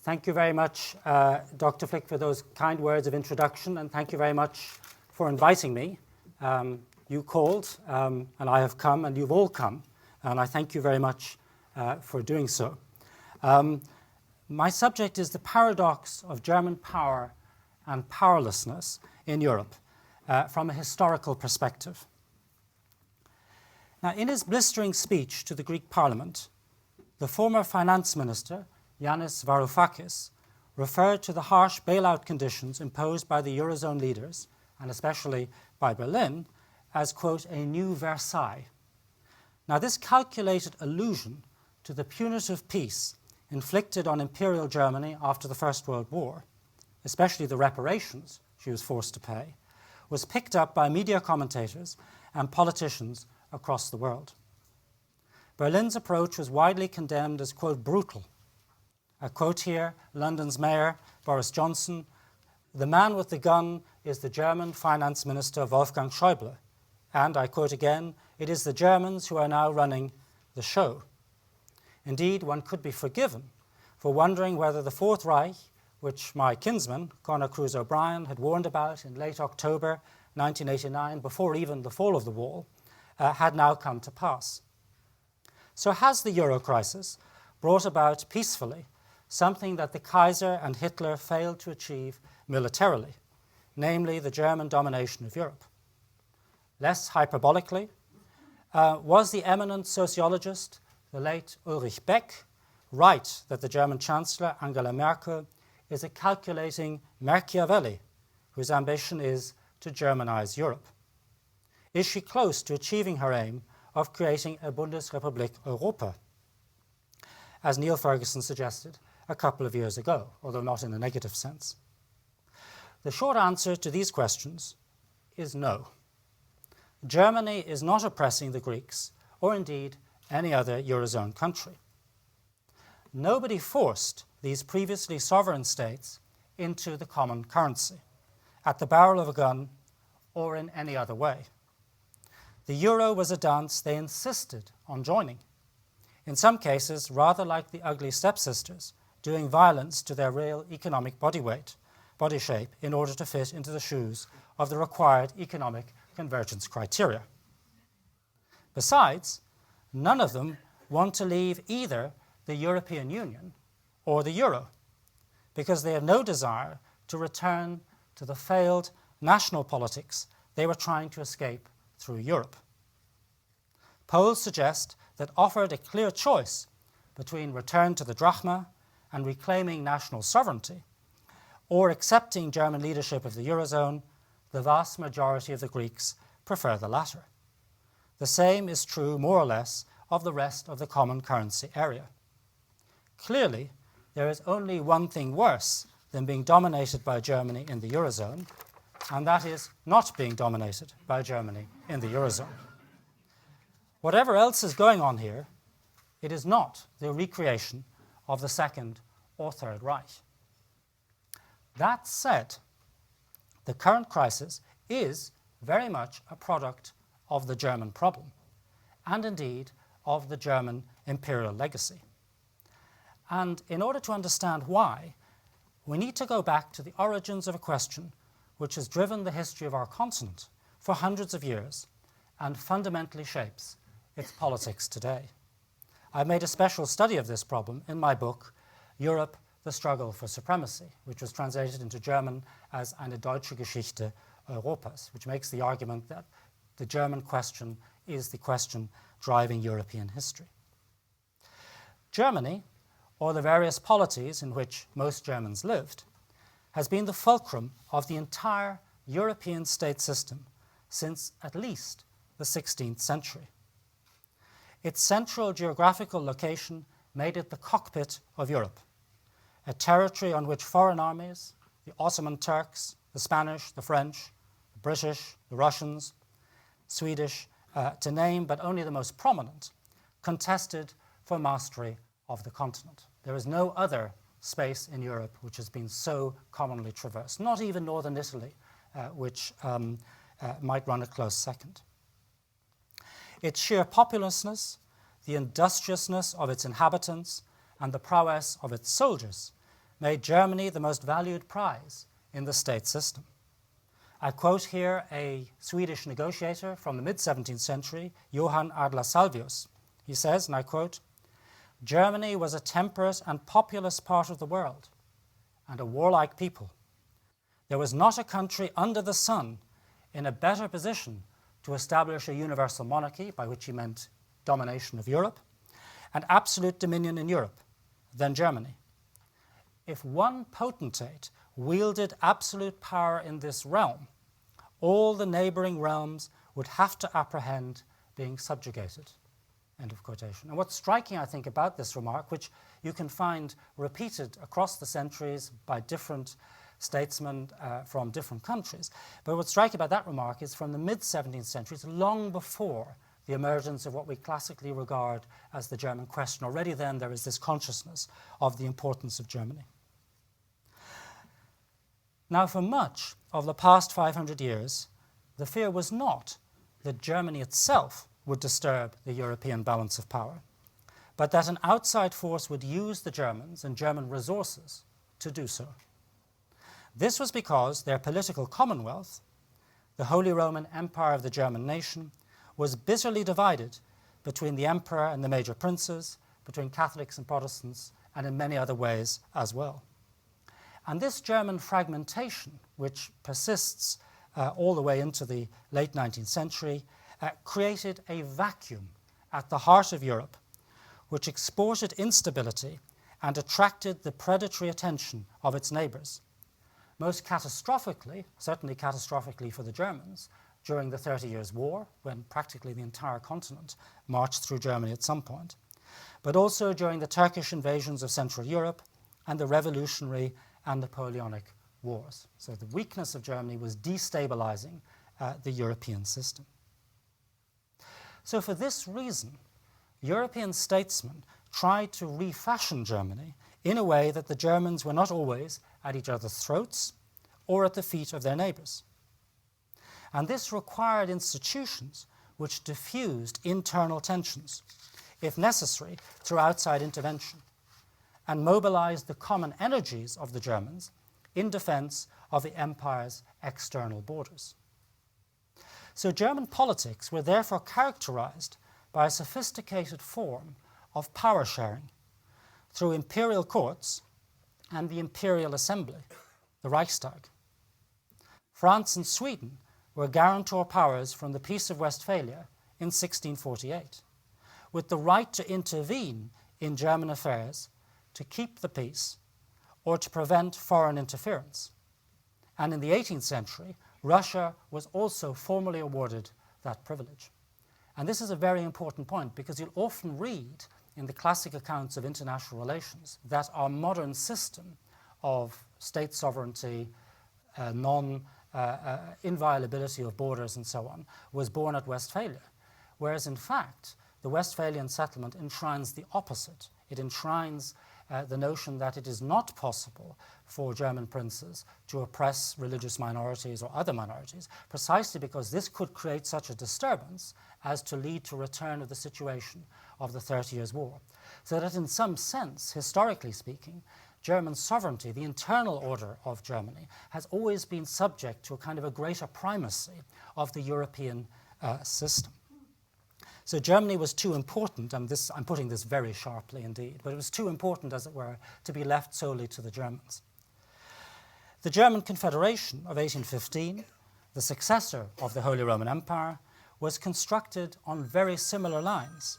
Thank you very much, Dr. Flick, for those kind words of introduction, and thank you very much for inviting me. You called, and I have come, and you've all come, and I thank you very much for doing so. My subject is the paradox of German power and powerlessness in Europe from a historical perspective. Now, in his blistering speech to the Greek Parliament, the former finance minister, Yanis Varoufakis, referred to the harsh bailout conditions imposed by the Eurozone leaders, and especially by Berlin, as, quote, a new Versailles. Now, this calculated allusion to the punitive peace inflicted on Imperial Germany after the First World War, especially the reparations she was forced to pay, was picked up by media commentators and politicians across the world. Berlin's approach was widely condemned as, quote, brutal. A quote here, London's Mayor, Boris Johnson, "The man with the gun is the German finance minister Wolfgang Schäuble." And, I quote again, "It is the Germans who are now running the show." Indeed, one could be forgiven for wondering whether the Fourth Reich, which my kinsman, Conor Cruise O'Brien, had warned about in late October 1989, before even the fall of the wall, had now come to pass. So has the Euro crisis brought about peacefully something that the Kaiser and Hitler failed to achieve militarily, namely the German domination of Europe? Less hyperbolically, was the eminent sociologist, the late Ulrich Beck, right that the German Chancellor Angela Merkel is a calculating Machiavelli whose ambition is to Germanize Europe? Is she close to achieving her aim of creating a Bundesrepublik Europa, as Neil Ferguson suggested a couple of years ago, although not in a negative sense? The short answer to these questions is no. Germany is not oppressing the Greeks, or indeed any other Eurozone country. Nobody forced these previously sovereign states into the common currency, at the barrel of a gun, or in any other way. The euro was a dance they insisted on joining, in some cases rather like the ugly stepsisters, doing violence to their real economic body shape, in order to fit into the shoes of the required economic convergence criteria. Besides, none of them want to leave either the European Union or the euro, because they have no desire to return to the failed national politics they were trying to escape through Europe. Polls suggest that offered a clear choice between return to the drachma and reclaiming national sovereignty, or accepting German leadership of the Eurozone, the vast majority of the Greeks prefer the latter. The same is true, more or less, of the rest of the common currency area. Clearly, there is only one thing worse than being dominated by Germany in the Eurozone, and that is not being dominated by Germany in the Eurozone. Whatever else is going on here, it is not the recreation of the Second or Third Reich. That said, the current crisis is very much a product of the German problem, and indeed of the German imperial legacy. And in order to understand why, we need to go back to the origins of a question which has driven the history of our continent for hundreds of years and fundamentally shapes its politics today. I've made a special study of this problem in my book, Europe, the Struggle for Supremacy, which was translated into German as Eine deutsche Geschichte Europas, which makes the argument that the German question is the question driving European history. Germany, or the various polities in which most Germans lived, has been the fulcrum of the entire European state system since at least the 16th century. Its central geographical location made it the cockpit of Europe, a territory on which foreign armies, the Ottoman Turks, the Spanish, the French, the British, the Russians, Swedish, to name but only the most prominent, contested for mastery of the continent. There is no other space in Europe which has been so commonly traversed, not even northern Italy, which might run a close second. Its sheer populousness, the industriousness of its inhabitants, and the prowess of its soldiers made Germany the most valued prize in the state system. I quote here a Swedish negotiator from the mid-17th century, Johann Adler Salvius. He says, and I quote, "Germany was a temperate and populous part of the world, and a warlike people. There was not a country under the sun in a better position to establish a universal monarchy," by which he meant domination of Europe, "and absolute dominion in Europe than Germany. If one potentate wielded absolute power in this realm, all the neighbouring realms would have to apprehend being subjugated." End of quotation. And what's striking, I think, about this remark, which you can find repeated across the centuries by different statesmen from different countries, but what's striking about that remark is from the mid-17th century, it's long before the emergence of what we classically regard as the German question. Already then there is this consciousness of the importance of Germany. Now, for much of the past 500 years, the fear was not that Germany itself would disturb the European balance of power, but that an outside force would use the Germans and German resources to do so. This was because their political commonwealth, the Holy Roman Empire of the German nation, was bitterly divided between the emperor and the major princes, between Catholics and Protestants, and in many other ways as well. And this German fragmentation, which persists all the way into the late 19th century, created a vacuum at the heart of Europe, which exported instability and attracted the predatory attention of its neighbours. Most catastrophically, certainly catastrophically for the Germans, during the 30 Years' War, when practically the entire continent marched through Germany at some point, but also during the Turkish invasions of Central Europe and the Revolutionary and Napoleonic Wars. So the weakness of Germany was destabilizing the European system. So for this reason, European statesmen tried to refashion Germany in a way that the Germans were not always at each other's throats or at the feet of their neighbours. And this required institutions which diffused internal tensions, if necessary, through outside intervention, and mobilized the common energies of the Germans in defense of the empire's external borders. So German politics were therefore characterized by a sophisticated form of power sharing through imperial courts and the imperial assembly, the Reichstag. France and Sweden were guarantor powers from the Peace of Westphalia in 1648, with the right to intervene in German affairs to keep the peace or to prevent foreign interference. And in the 18th century, Russia was also formally awarded that privilege. And this is a very important point because you'll often read in the classic accounts of international relations that our modern system of state sovereignty, inviolability of borders and so on, was born at Westphalia. Whereas in fact, the Westphalian settlement enshrines the opposite. It enshrines the notion that it is not possible for German princes to oppress religious minorities or other minorities, precisely because this could create such a disturbance as to lead to return of the situation of the 30 Years' War. So that in some sense, historically speaking, German sovereignty, the internal order of Germany, has always been subject to a kind of a greater primacy of the European system. So Germany was too important, and I'm putting this very sharply indeed, but it was too important, as it were, to be left solely to the Germans. The German Confederation of 1815, the successor of the Holy Roman Empire, was constructed on very similar lines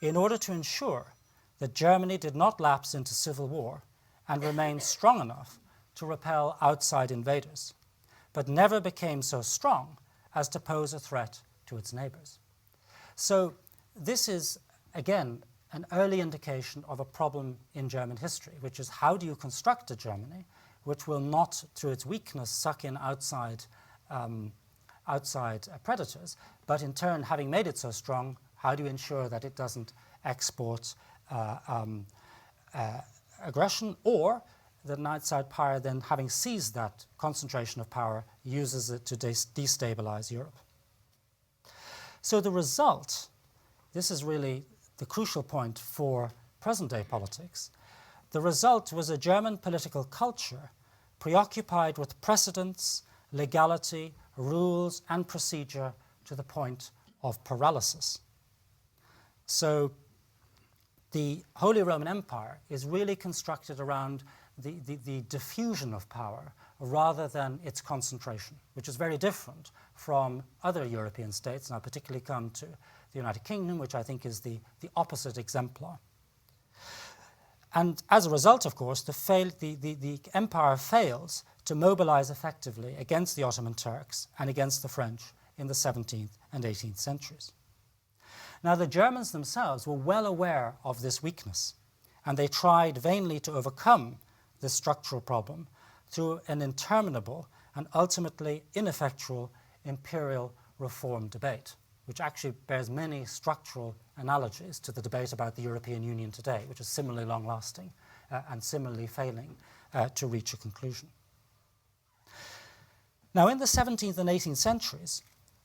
in order to ensure that Germany did not lapse into civil war and remain strong enough to repel outside invaders, but never became so strong as to pose a threat to its neighbours. So this is, again, an early indication of a problem in German history, which is how do you construct a Germany which will not, through its weakness, suck in outside predators, but in turn, having made it so strong, how do you ensure that it doesn't export aggression, or that an outside power then, having seized that concentration of power, uses it to destabilize Europe. So the result, this is really the crucial point for present-day politics, The result was a German political culture preoccupied with precedents, legality, rules, and procedure to the point of paralysis. So the Holy Roman Empire is really constructed around the diffusion of power rather than its concentration, which is very different from other European states, and I particularly come to the United Kingdom, which I think is the opposite exemplar. And as a result, of course, the empire fails to mobilize effectively against the Ottoman Turks and against the French in the 17th and 18th centuries. Now, the Germans themselves were well aware of this weakness, and they tried vainly to overcome this structural problem through an interminable and ultimately ineffectual imperial reform debate, which actually bears many structural analogies to the debate about the European Union today, which is similarly long-lasting and similarly failing to reach a conclusion. Now, in the 17th and 18th centuries,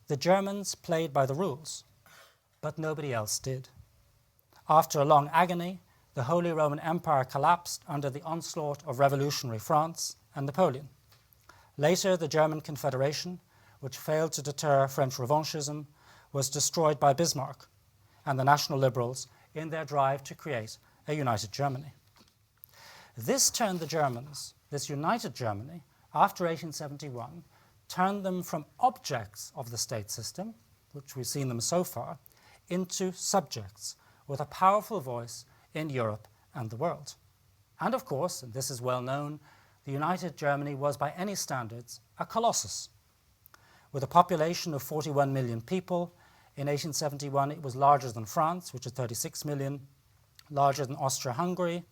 the Germans played by the rules, but nobody else did. After a long agony, the Holy Roman Empire collapsed under the onslaught of revolutionary France and Napoleon. Later, the German Confederation, which failed to deter French revanchism, was destroyed by Bismarck and the National Liberals in their drive to create a united Germany. This turned the Germans, this united Germany, after 1871, turned them from objects of the state system, which we've seen them so far, into subjects with a powerful voice in Europe and the world. And of course, and this is well known, the united Germany was by any standards a colossus. With a population of 41 million people, in 1871 it was larger than France, which is 36 million, larger than Austria-Hungary,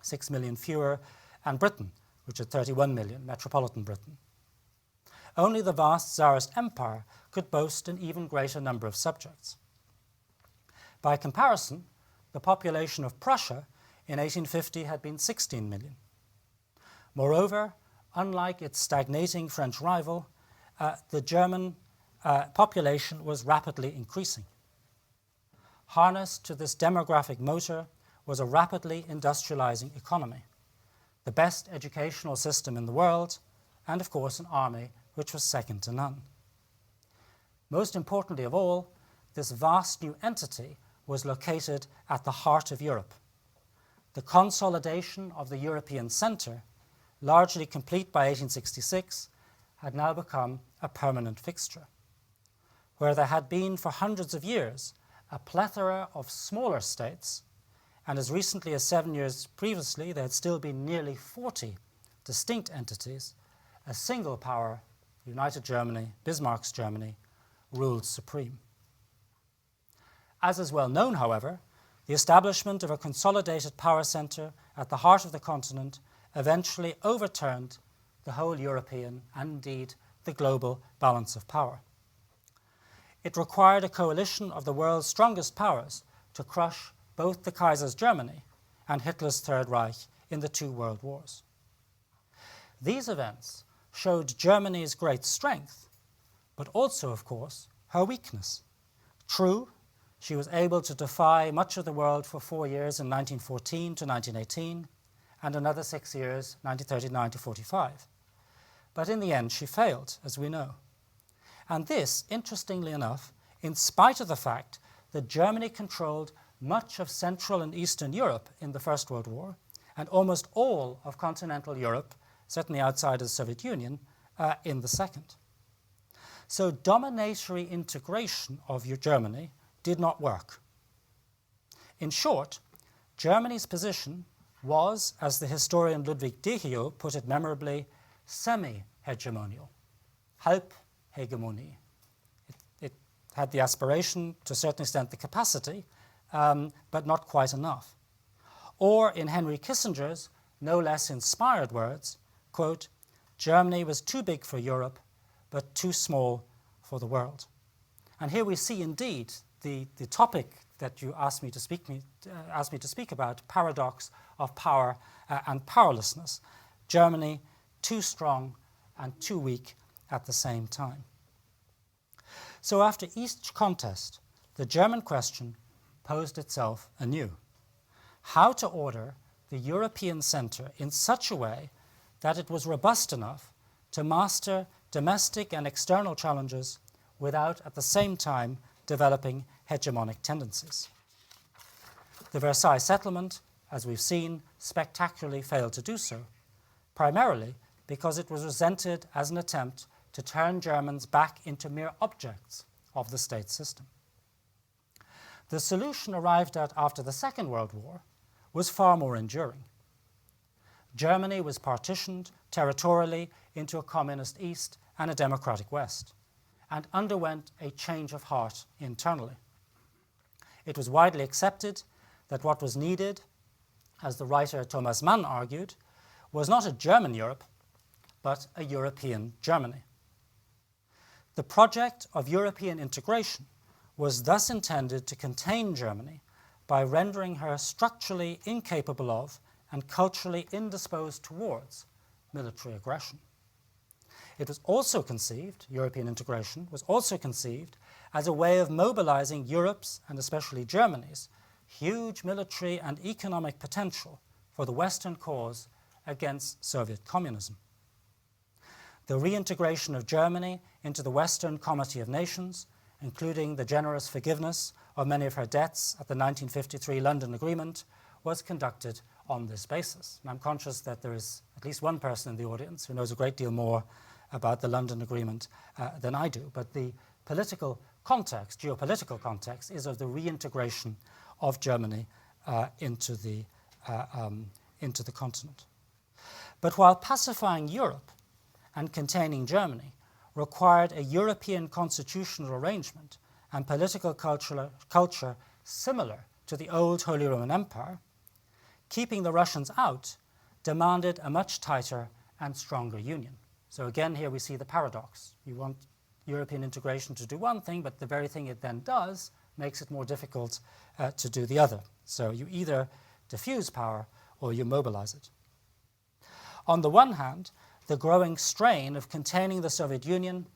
6 million fewer, and Britain, which is 31 million, metropolitan Britain. Only the vast Tsarist Empire could boast an even greater number of subjects. By comparison, the population of Prussia in 1850 had been 16 million. Moreover, unlike its stagnating French rival, the German population was rapidly increasing. Harnessed to this demographic motor was a rapidly industrializing economy, the best educational system in the world, and of course an army which was second to none. Most importantly of all, this vast new entity was located at the heart of Europe. The consolidation of the European centre, largely complete by 1866, had now become a permanent fixture. Where there had been for hundreds of years a plethora of smaller states, and as recently as 7 years previously there had still been nearly 40 distinct entities, a single power, United Germany, Bismarck's Germany, ruled supreme. As is well known, however, the establishment of a consolidated power centre at the heart of the continent eventually overturned the whole European and indeed the global balance of power. It required a coalition of the world's strongest powers to crush both the Kaiser's Germany and Hitler's Third Reich in the two world wars. These events showed Germany's great strength, but also, of course, her weakness. True, she was able to defy much of the world for 4 years in 1914 to 1918, and another 6 years, 1939 to 45. But in the end, she failed, as we know. And this, interestingly enough, in spite of the fact that Germany controlled much of Central and Eastern Europe in the First World War, and almost all of continental Europe, certainly outside of the Soviet Union, in the Second. So dominatory integration of Germany did not work. In short, Germany's position was, as the historian Ludwig Dehio put it memorably, semi-hegemonial, Halbhegemonie. It had the aspiration, to a certain extent the capacity, but not quite enough. Or in Henry Kissinger's no less inspired words, quote, Germany was too big for Europe, but too small for the world. And here we see indeed the topic that you asked me to speak about, paradox of power and powerlessness. Germany too strong and too weak at the same time. So after each contest, the German question posed itself anew. How to order the European centre in such a way that it was robust enough to master domestic and external challenges without at the same time developing hegemonic tendencies. The Versailles settlement, as we've seen, spectacularly failed to do so, primarily because it was resented as an attempt to turn Germans back into mere objects of the state system. The solution arrived at after the Second World War was far more enduring. Germany was partitioned territorially into a communist East and a democratic West, and underwent a change of heart internally. It was widely accepted that what was needed, as the writer Thomas Mann argued, was not a German Europe, but a European Germany. The project of European integration was thus intended to contain Germany by rendering her structurally incapable of and culturally indisposed towards military aggression. It was also conceived, European integration was also conceived as a way of mobilizing Europe's, and especially Germany's, huge military and economic potential for the Western cause against Soviet communism. The reintegration of Germany into the Western Comity of Nations, including the generous forgiveness of many of her debts at the 1953 London Agreement, was conducted on this basis. And I'm conscious that there is at least one person in the audience who knows a great deal more about the London Agreement than I do. But the political context, geopolitical context, is of the reintegration of Germany into the continent. But while pacifying Europe and containing Germany required a European constitutional arrangement and political culture similar to the old Holy Roman Empire, keeping the Russians out demanded a much tighter and stronger union. So again, here we see the paradox. You want European integration to do one thing, but the very thing it then does makes it more difficult to do the other. So you either diffuse power or you mobilize it. On the one hand, the growing strain of containing the Soviet Union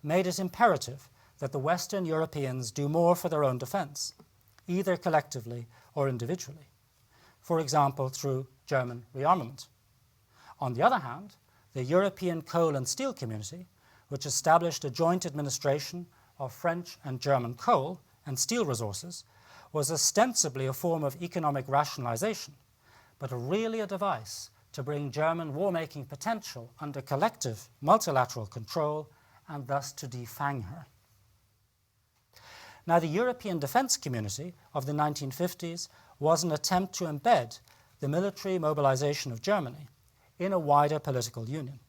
made it imperative that the Western Europeans do more for their own defense, either collectively or individually, for example, through German rearmament. On the other hand, the European Coal and Steel Community, which established a joint administration of French and German coal and steel resources, was ostensibly a form of economic rationalization, but really a device to bring German war-making potential under collective multilateral control and thus to defang her. Now, the European defense community of the 1950s was an attempt to embed the military mobilization of Germany in a wider political union.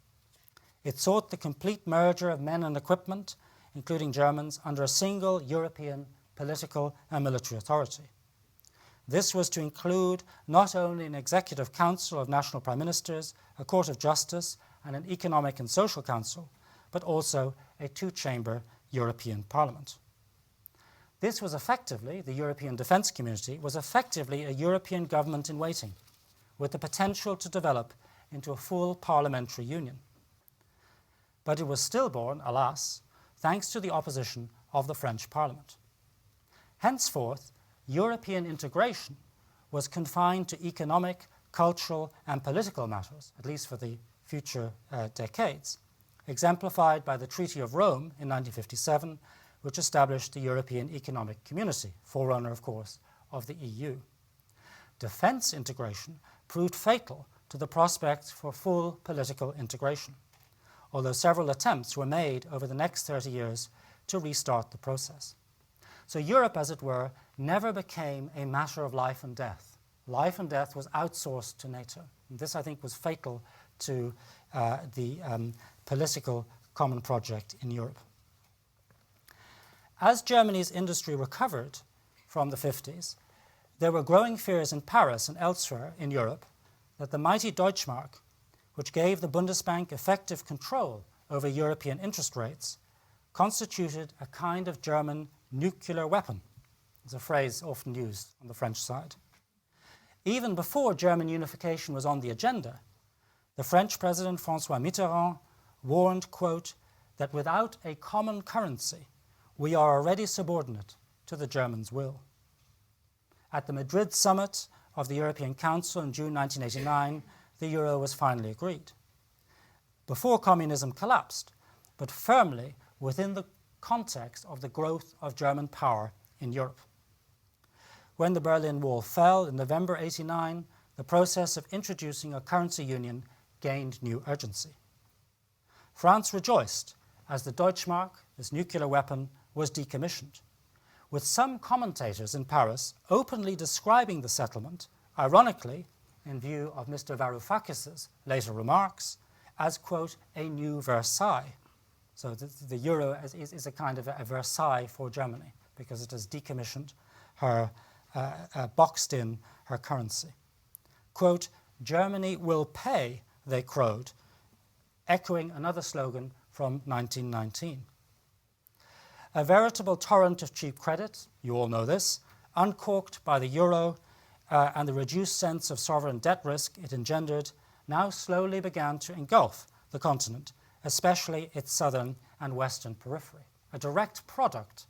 It sought the complete merger of men and equipment, including Germans, under a single European political and military authority. This was to include not only an executive council of national prime ministers, a court of justice, and an economic and social council, but also a two-chamber European parliament. This was effectively, the European defense community, was effectively a European government in waiting, with the potential to develop into a full parliamentary union. But it was stillborn, alas, thanks to the opposition of the French Parliament. Henceforth, European integration was confined to economic, cultural, and political matters, at least for the future decades, exemplified by the Treaty of Rome in 1957, which established the European Economic Community, forerunner, of course, of the EU. Defense integration proved fatal to the prospects for full political integration, although several attempts were made over the next 30 years to restart the process. So Europe, as it were, never became a matter of life and death. Life and death was outsourced to NATO. And this, I think, was fatal to the political common project in Europe. As Germany's industry recovered from the 50s, there were growing fears in Paris and elsewhere in Europe that the mighty Deutschmark, which gave the Bundesbank effective control over European interest rates, constituted a kind of German nuclear weapon. It's a phrase often used on the French side. Even before German unification was on the agenda, the French President François Mitterrand warned, quote, that without a common currency, we are already subordinate to the Germans' will. At the Madrid summit of the European Council in June 1989, the euro was finally agreed. Before communism collapsed, but firmly within the context of the growth of German power in Europe. When the Berlin Wall fell in November 1989, the process of introducing a currency union gained new urgency. France rejoiced as the Deutschmark, this nuclear weapon, was decommissioned, with some commentators in Paris openly describing the settlement, ironically, in view of Mr. Varoufakis's later remarks, as, quote, a new Versailles. So the euro is a kind of a Versailles for Germany because it has decommissioned her, boxed in her currency. Quote, Germany will pay, they crowed, echoing another slogan from 1919. A veritable torrent of cheap credit, you all know this, uncorked by the euro and the reduced sense of sovereign debt risk it engendered, now slowly began to engulf the continent, especially its southern and western periphery, a direct product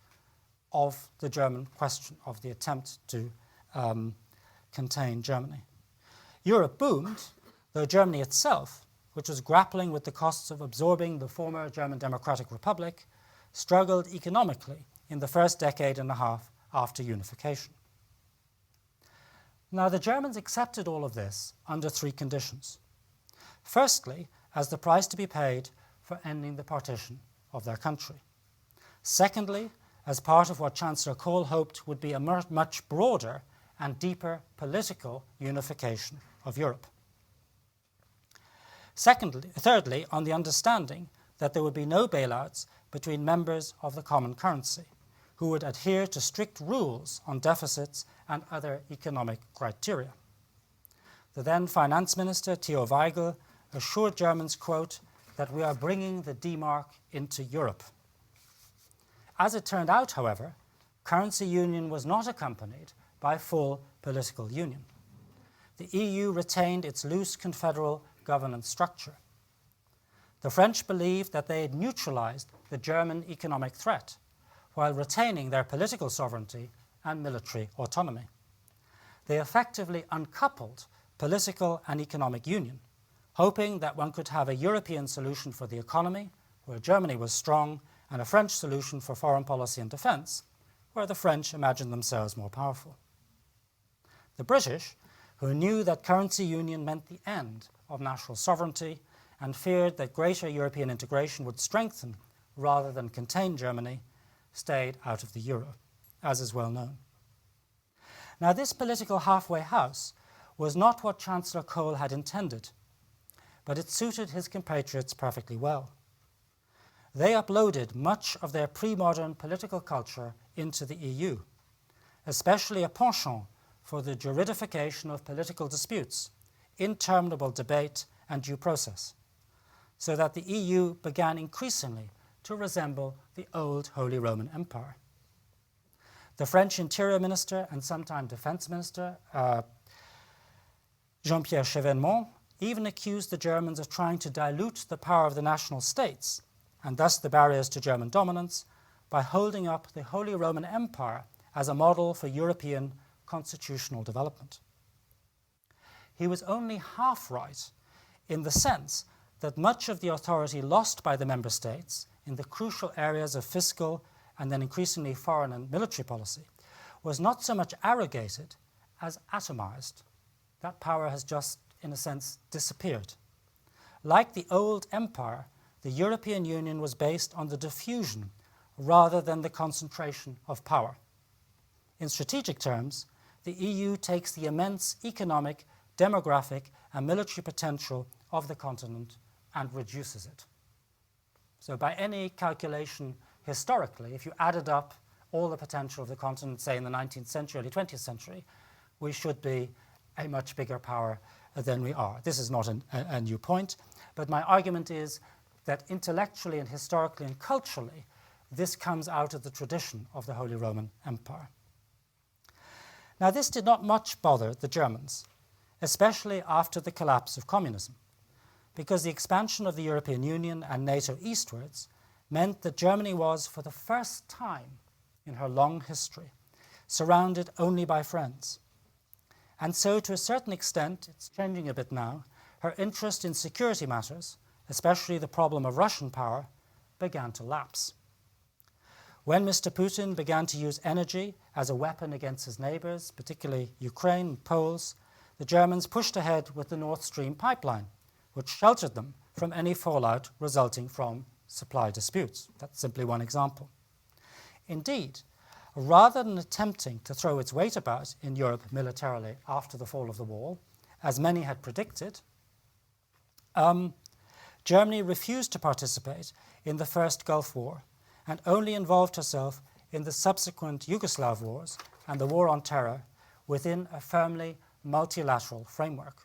of the German question, of the attempt to contain Germany. Europe boomed, though Germany itself, which was grappling with the costs of absorbing the former German Democratic Republic, struggled economically in the first decade and a half after unification. Now, the Germans accepted all of this under three conditions. Firstly, as the price to be paid for ending the partition of their country. Secondly, as part of what Chancellor Kohl hoped would be a much broader and deeper political unification of Europe. Thirdly, on the understanding that there would be no bailouts between members of the common currency, who would adhere to strict rules on deficits and other economic criteria. The then Finance Minister, Theo Weigel, assured Germans, quote, that we are bringing the D-Mark into Europe. As it turned out, however, currency union was not accompanied by full political union. The EU retained its loose confederal governance structure. The French believed that they had neutralized the German economic threat while retaining their political sovereignty and military autonomy. They effectively uncoupled political and economic union, hoping that one could have a European solution for the economy, where Germany was strong, and a French solution for foreign policy and defense, where the French imagined themselves more powerful. The British, who knew that currency union meant the end of national sovereignty and feared that greater European integration would strengthen rather than contain Germany, stayed out of the euro, as is well known. Now, this political halfway house was not what Chancellor Kohl had intended, but it suited his compatriots perfectly well. They uploaded much of their pre-modern political culture into the EU, especially a penchant for the juridification of political disputes, interminable debate and due process, so that the EU began increasingly to resemble the old Holy Roman Empire. The French Interior Minister and sometime Defense Minister, Jean-Pierre Chevènement, even accused the Germans of trying to dilute the power of the national states, and thus the barriers to German dominance, by holding up the Holy Roman Empire as a model for European constitutional development. He was only half right in the sense that much of the authority lost by the member states in the crucial areas of fiscal and then increasingly foreign and military policy was not so much arrogated as atomized. That power has just, in a sense, disappeared. Like the old empire, the European Union was based on the diffusion rather than the concentration of power. In strategic terms, the EU takes the immense economic, demographic, and military potential of the continent and reduces it. So by any calculation historically, if you added up all the potential of the continent, say in the 19th century, early 20th century, we should be a much bigger power than we are. This is not a new point, but my argument is that intellectually and historically and culturally, this comes out of the tradition of the Holy Roman Empire. Now, this did not much bother the Germans, especially after the collapse of communism, because the expansion of the European Union and NATO eastwards meant that Germany was, for the first time in her long history, surrounded only by friends. And so, to a certain extent, it's changing a bit now, her interest in security matters, especially the problem of Russian power, began to lapse. When Mr. Putin began to use energy as a weapon against his neighbours, particularly Ukraine and Poles, the Germans pushed ahead with the Nord Stream pipeline, which sheltered them from any fallout resulting from supply disputes. That's simply one example. Indeed, rather than attempting to throw its weight about in Europe militarily after the fall of the wall, as many had predicted, Germany refused to participate in the First Gulf War and only involved herself in the subsequent Yugoslav wars and the War on Terror within a firmly multilateral framework.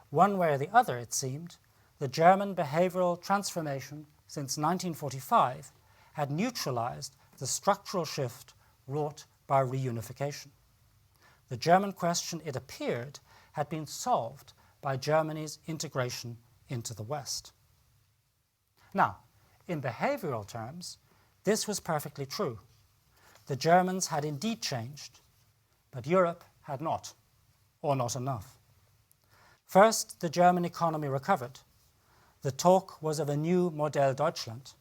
One way or the other, it seemed, the German behavioral transformation since 1945 had neutralized the structural shift wrought by reunification. The German question, it appeared, had been solved by Germany's integration into the West. Now, in behavioral terms, this was perfectly true. The Germans had indeed changed, but Europe had not, or not enough. First, the German economy recovered. The talk was of a new Modell Deutschland.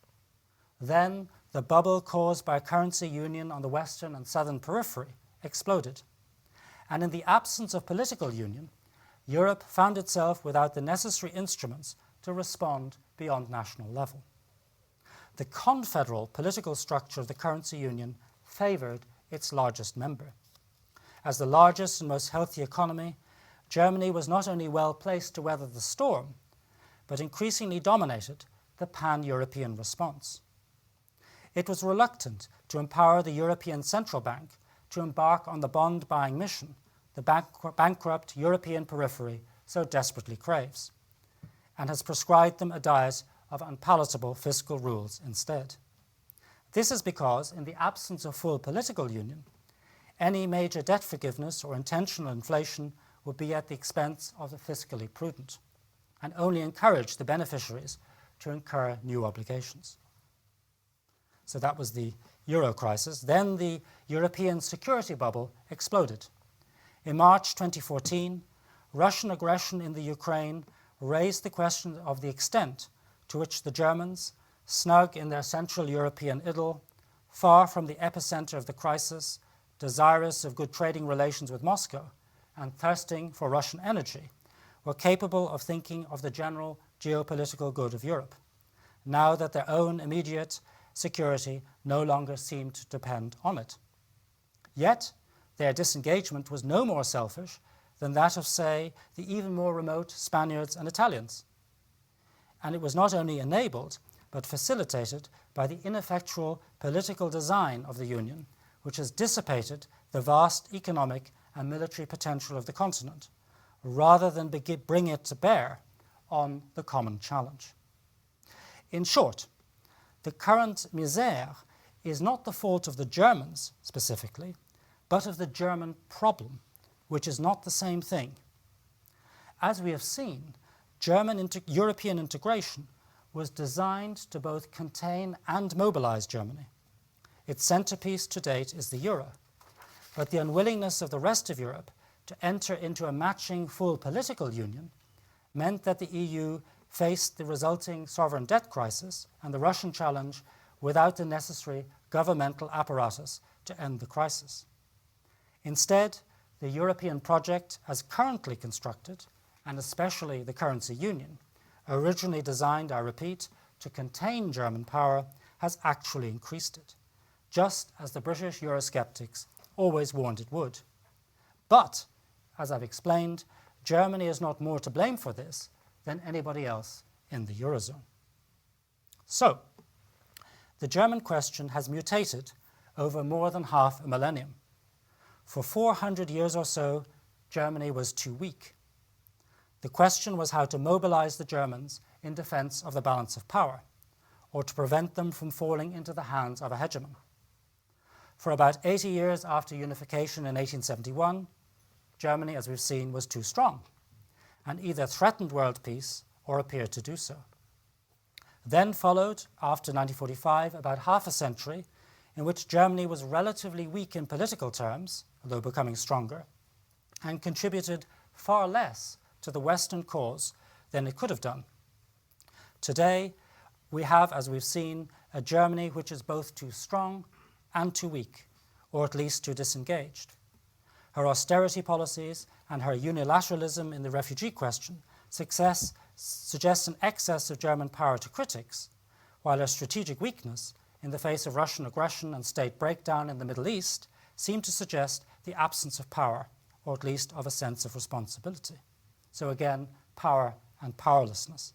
Then, the bubble caused by currency union on the western and southern periphery exploded. And in the absence of political union, Europe found itself without the necessary instruments to respond beyond national level. The confederal political structure of the currency union favoured its largest member. As the largest and most healthy economy, Germany was not only well placed to weather the storm, but increasingly dominated the pan-European response. It was reluctant to empower the European Central Bank to embark on the bond-buying mission the bankrupt European periphery so desperately craves, and has prescribed them a diet of unpalatable fiscal rules instead. This is because, in the absence of full political union, any major debt forgiveness or intentional inflation would be at the expense of the fiscally prudent, and only encourage the beneficiaries to incur new obligations. So that was the euro crisis. Then the European security bubble exploded. In March 2014, Russian aggression in the Ukraine raised the question of the extent to which the Germans, snug in their Central European idyll, far from the epicenter of the crisis, desirous of good trading relations with Moscow, and thirsting for Russian energy, were capable of thinking of the general geopolitical good of Europe, now that their own immediate security no longer seemed to depend on it. Yet, their disengagement was no more selfish than that of, say, the even more remote Spaniards and Italians. And it was not only enabled, but facilitated by the ineffectual political design of the Union, which has dissipated the vast economic and military potential of the continent, rather than bring it to bear on the common challenge. In short, the current misère is not the fault of the Germans specifically, but of the German problem, which is not the same thing. As we have seen, European integration was designed to both contain and mobilize Germany. Its centerpiece to date is the euro, but the unwillingness of the rest of Europe to enter into a matching full political union meant that the EU faced the resulting sovereign debt crisis and the Russian challenge without the necessary governmental apparatus to end the crisis. Instead, the European project, as currently constructed, and especially the currency union, originally designed, I repeat, to contain German power, has actually increased it, just as the British Eurosceptics always warned it would. But, as I've explained, Germany is not more to blame for this than anybody else in the Eurozone. So, the German question has mutated over more than half a millennium. For 400 years or so, Germany was too weak. The question was how to mobilize the Germans in defense of the balance of power, or to prevent them from falling into the hands of a hegemon. For about 80 years after unification in 1871, Germany, as we've seen, was too strong, and either threatened world peace or appeared to do so. Then followed, after 1945, about half a century in which Germany was relatively weak in political terms, although becoming stronger, and contributed far less to the Western cause than it could have done. Today, we have, as we've seen, a Germany which is both too strong and too weak, or at least too disengaged. Her austerity policies and her unilateralism in the refugee question suggests an excess of German power to critics, while her strategic weakness in the face of Russian aggression and state breakdown in the Middle East seem to suggest the absence of power, or at least of a sense of responsibility. So again, power and powerlessness.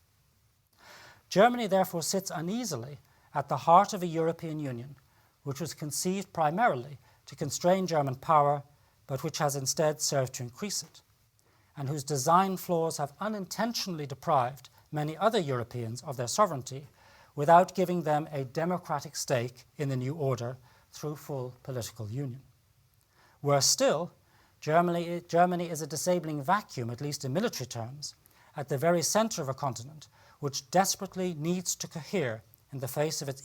Germany therefore sits uneasily at the heart of a European Union which was conceived primarily to constrain German power, but which has instead served to increase it, and whose design flaws have unintentionally deprived many other Europeans of their sovereignty without giving them a democratic stake in the new order through full political union. Worse still, Germany is a disabling vacuum, at least in military terms, at the very center of a continent which desperately needs to cohere in the face of its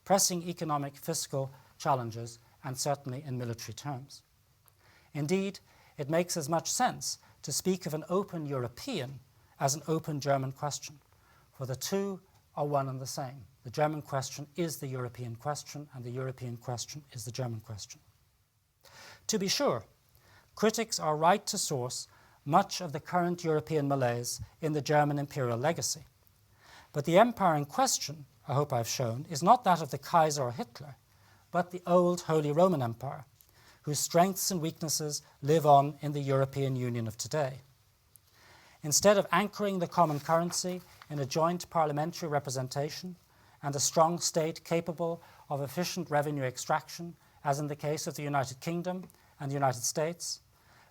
pressing economic, fiscal challenges, and certainly in military terms. Indeed, it makes as much sense to speak of an open European as an open German question, for the two are one and the same. The German question is the European question, and the European question is the German question. To be sure, critics are right to source much of the current European malaise in the German imperial legacy. But the empire in question, I hope I've shown, is not that of the Kaiser or Hitler, but the old Holy Roman Empire, whose strengths and weaknesses live on in the European Union of today. Instead of anchoring the common currency in a joint parliamentary representation and a strong state capable of efficient revenue extraction, as in the case of the United Kingdom and the United States,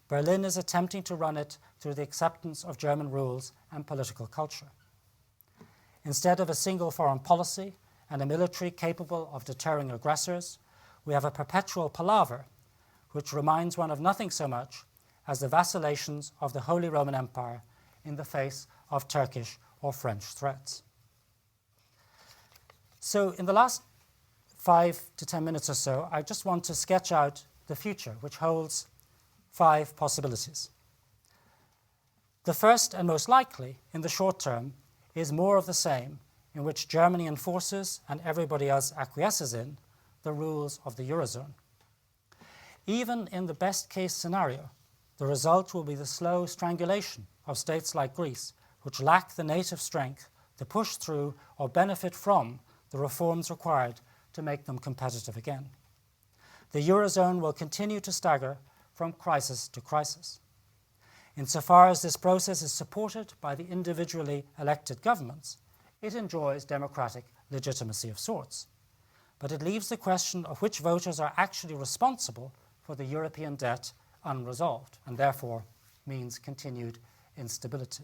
Berlin is attempting to run it through the acceptance of German rules and political culture. Instead of a single foreign policy and a military capable of deterring aggressors, we have a perpetual palaver which reminds one of nothing so much as the vacillations of the Holy Roman Empire in the face of Turkish or French threats. So in the last 5 to 10 minutes or so, I just want to sketch out the future, which holds 5 possibilities. The first and most likely, in the short term, is more of the same, in which Germany enforces and everybody else acquiesces in the rules of the Eurozone. Even in the best-case scenario, the result will be the slow strangulation of states like Greece, which lack the native strength to push through or benefit from the reforms required to make them competitive again. The Eurozone will continue to stagger from crisis to crisis. Insofar as this process is supported by the individually elected governments, it enjoys democratic legitimacy of sorts. But it leaves the question of which voters are actually responsible for the European debt unresolved, and therefore means continued instability.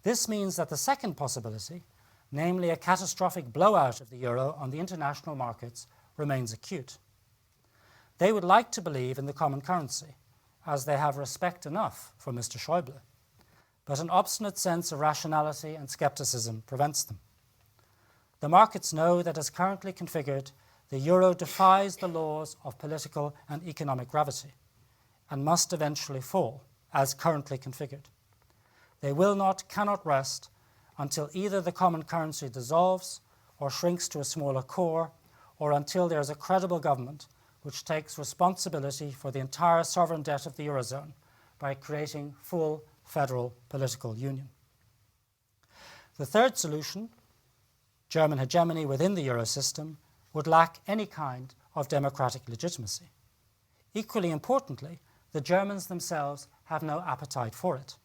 This means that the second possibility, namely a catastrophic blowout of the euro on the international markets, remains acute. They would like to believe in the common currency, as they have respect enough for Mr. Schäuble, but an obstinate sense of rationality and skepticism prevents them. The markets know that as currently configured, the euro defies the laws of political and economic gravity and must eventually fall as currently configured. They cannot rest until either the common currency dissolves or shrinks to a smaller core, or until there is a credible government which takes responsibility for the entire sovereign debt of the Eurozone by creating full federal political union. The third solution, German hegemony within the Euro system, would lack any kind of democratic legitimacy. Equally importantly, the Germans themselves have no appetite for it.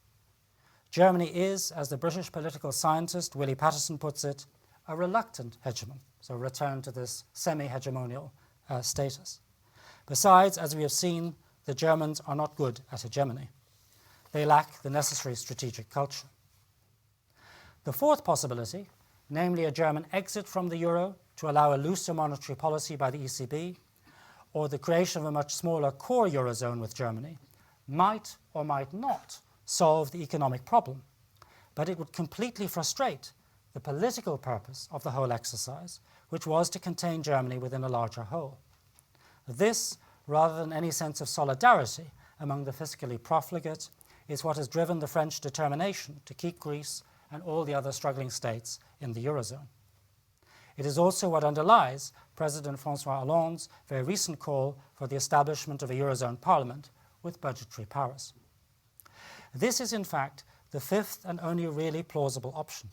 Germany is, as the British political scientist Willie Patterson puts it, a reluctant hegemon, so return to this semi-hegemonial status. Besides, as we have seen, the Germans are not good at hegemony. They lack the necessary strategic culture. The fourth possibility, namely a German exit from the euro to allow a looser monetary policy by the ECB, or the creation of a much smaller core eurozone with Germany, might or might not solve the economic problem, but it would completely frustrate the political purpose of the whole exercise, which was to contain Germany within a larger whole. This, rather than any sense of solidarity among the fiscally profligate is what has driven the French determination to keep Greece and all the other struggling states in the Eurozone. It is also what underlies President François Hollande's very recent call for the establishment of a Eurozone parliament with budgetary powers. This is in fact the fifth and only really plausible option,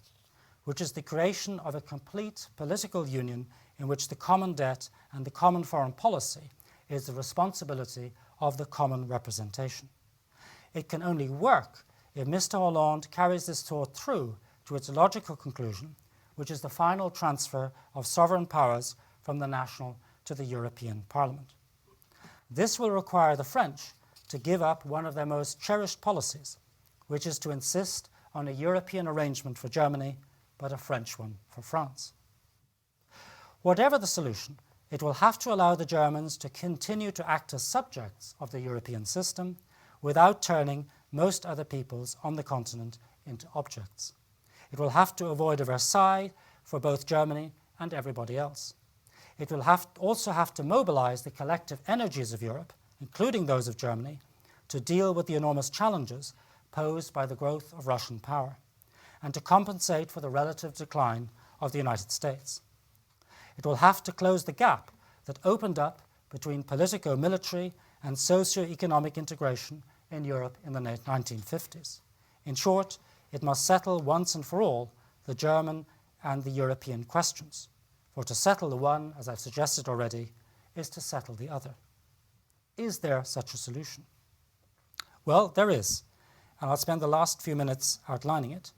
which is the creation of a complete political union in which the common debt and the common foreign policy is the responsibility of the common representation. It can only work if Mr. Hollande carries this thought through to its logical conclusion, which is the final transfer of sovereign powers from the national to the European Parliament. This will require the French to give up one of their most cherished policies, which is to insist on a European arrangement for Germany, but a French one for France. Whatever the solution, it will have to allow the Germans to continue to act as subjects of the European system without turning most other peoples on the continent into objects. It will have to avoid a Versailles for both Germany and everybody else. It will also have to mobilize the collective energies of Europe, including those of Germany, to deal with the enormous challenges posed by the growth of Russian power, and to compensate for the relative decline of the United States. It will have to close the gap that opened up between politico-military and socio-economic integration in Europe in the 1950s. In short, it must settle once and for all the German and the European questions. For to settle the one, as I've suggested already, is to settle the other. Is there such a solution? Well, there is, and I'll spend the last few minutes outlining it.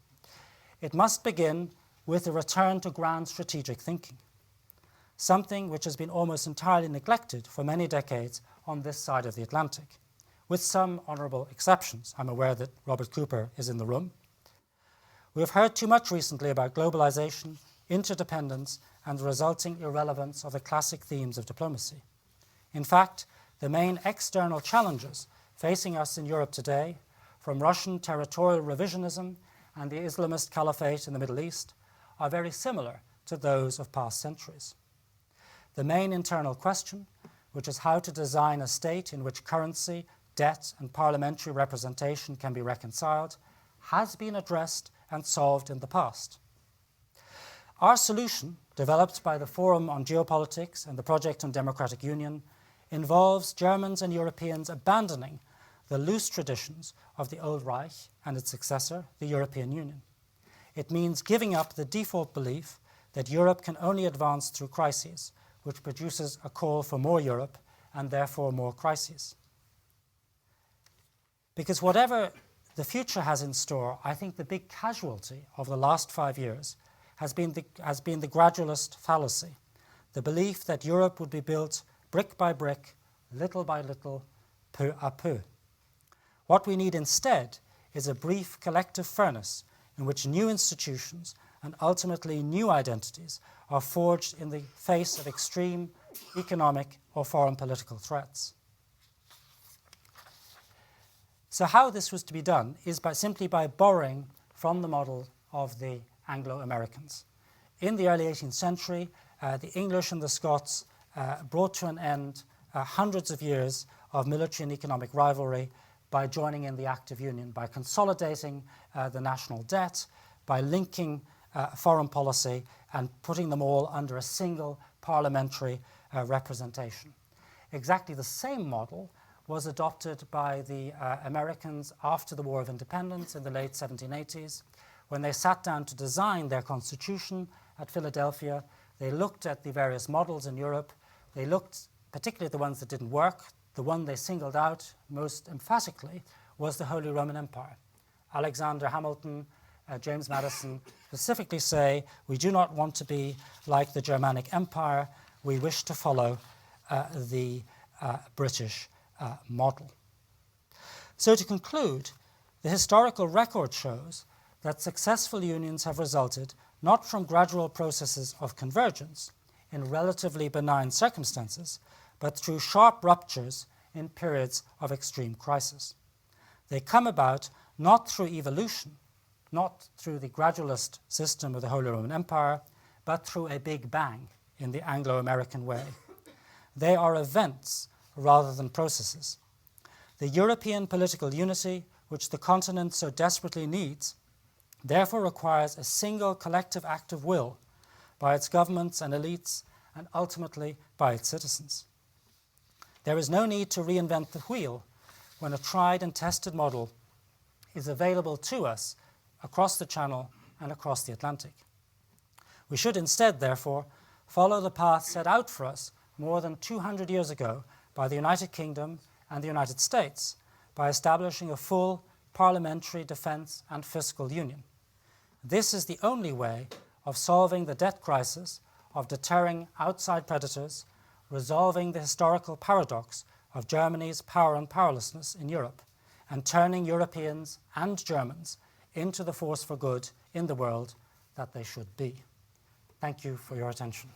It must begin with a return to grand strategic thinking, something which has been almost entirely neglected for many decades on this side of the Atlantic, with some honourable exceptions. I'm aware that Robert Cooper is in the room. We have heard too much recently about globalization, interdependence, and the resulting irrelevance of the classic themes of diplomacy. In fact, the main external challenges facing us in Europe today, from Russian territorial revisionism and the Islamist caliphate in the Middle East, are very similar to those of past centuries. The main internal question, which is how to design a state in which currency, debt, and parliamentary representation can be reconciled, has been addressed and solved in the past. Our solution, developed by the Forum on Geopolitics and the Project on Democratic Union, involves Germans and Europeans abandoning the loose traditions of the old Reich and its successor, the European Union. It means giving up the default belief that Europe can only advance through crises, which produces a call for more Europe and therefore more crises. Because whatever the future has in store, I think the big casualty of the last 5 years has been the gradualist fallacy, the belief that Europe would be built brick by brick, little by little, peu à peu. What we need instead is a brief collective furnace in which new institutions and ultimately new identities are forged in the face of extreme economic or foreign political threats. So how this was to be done is simply by borrowing from the model of the Anglo-Americans. In the early 18th century, the English and the Scots brought to an end hundreds of years of military and economic rivalry by joining in the active union, by consolidating the national debt, by linking foreign policy and putting them all under a single parliamentary representation. Exactly the same model was adopted by the Americans after the War of Independence in the late 1780s. When they sat down to design their constitution at Philadelphia, they looked at the various models in Europe. They looked particularly at the ones that didn't work. The one they singled out most emphatically was the Holy Roman Empire. Alexander Hamilton, James Madison specifically say, we do not want to be like the Germanic Empire. We wish to follow the British model. So to conclude, the historical record shows that successful unions have resulted not from gradual processes of convergence in relatively benign circumstances, but through sharp ruptures in periods of extreme crisis. They come about not through evolution, not through the gradualist system of the Holy Roman Empire, but through a big bang in the Anglo-American way. They are events rather than processes. The European political unity, which the continent so desperately needs, therefore requires a single collective act of will by its governments and elites, and ultimately by its citizens. There is no need to reinvent the wheel when a tried and tested model is available to us across the Channel and across the Atlantic. We should instead, therefore, follow the path set out for us more than 200 years ago by the United Kingdom and the United States by establishing a full parliamentary defence and fiscal union. This is the only way of solving the debt crisis, of deterring outside predators, resolving the historical paradox of Germany's power and powerlessness in Europe, and turning Europeans and Germans into the force for good in the world that they should be. Thank you for your attention.